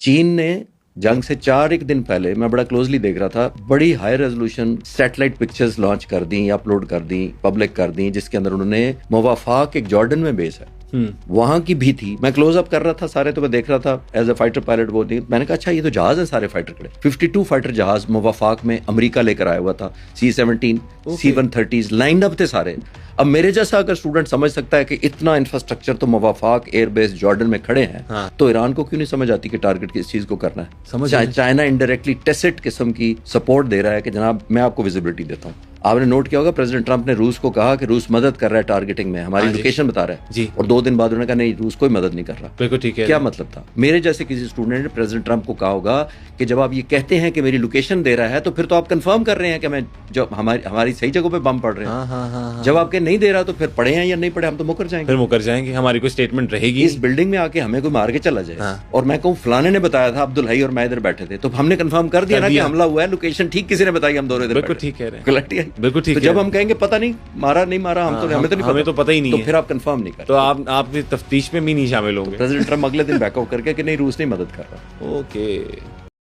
چین نے جنگ سے 4 دن پہلے، میں بڑا کلوزلی دیکھ رہا تھا، بڑی high resolution satellite pictures launch کر دیں، اپلوڈ کر دیں، پبلک کر دیں، جس کے اندر انہوں نے موافاق ایک جارڈن میں بیس ہے وہاں کی بھی تھی. میں کلوز اپ کر رہا تھا سارے، تو میں دیکھ رہا تھا ایز اے فائٹر پائلٹ. وہ میں نے کہا اچھا یہ تو جہاز ہیں سارے فائٹر کھڑے. 52 فائٹر جہاز موافاق میں امریکہ لے کر آیا ہوا تھا. C-17 C-130 لائنڈ اپ تھے سارے. اب میرے جیسا اگر اسٹوڈنٹ سمجھ سکتا ہے کہ اتنا انفراسٹرکچر تو موافاق ایئر بیس جارڈن میں کھڑے ہیں، تو ایران کو کیوں نہیں سمجھ آتی کہ ٹارگٹ کس چیز کو کرنا ہے؟ چائنا انڈائریکٹلی ٹیسٹ قسم کی سپورٹ دے رہا ہے کہ جناب میں آپ کو ویزیبلٹی دیتا ہوں. آپ نے نوٹ کیا ہوگا پریزیڈنٹ ٹرمپ نے روس کو کہا کہ روس مدد کر رہا ہے ٹارگیٹنگ میں، ہماری لوکیشن بتا رہا ہے، اور 2 دن بعد انہوں نے کہا نہیں روس کوئی مدد نہیں کر رہا. بالکل ٹھیک ہے. کیا مطلب تھا؟ میرے جیسے کسی اسٹوڈنٹ نے پریزیڈنٹ ٹرمپ کو کہا ہوگا کہ جب آپ یہ کہتے ہیں کہ میری لوکیشن دے رہا ہے تو پھر تو آپ کنفرم کر رہے ہیں کہ میں جو ہماری صحیح جگہوں پہ بم پڑ رہے ہیں. جب آپ کے نہیں دے رہا تو پھر پڑے ہیں یا نہیں پڑے، ہم تو مکر جائیں گے. پھر مکر جائیں گے، ہماری کوئی اسٹیٹمنٹ رہے گی. اس بلڈنگ میں آ کے ہمیں کوئی مار کے چلا جائے اور میں کہوں فلانے نے بتایا تھا، عبدالحی اور میں ادھر بیٹھے تھے، تو ہم نے کنفرم کر دیا نا کہ حملہ ہوا ہے، لوکیشن ٹھیک کسی نے بتائی، ہم دونوں ادھر. بالکل ٹھیک ہے. بالکل ٹھیک. جب ہم کہیں گے پتہ نہیں مارا نہیں مارا، ہمیں تو پتہ ہی نہیں ہے، تو پھر آپ کنفرم نہیں کرتے، تو آپ کی تفتیش میں بھی نہیں شامل ہوں گے. پریزیڈنٹ ٹرمپ اگلے دن بیک آؤٹ کر کے کہ نہیں روس نہیں مدد کر رہا. اوکے.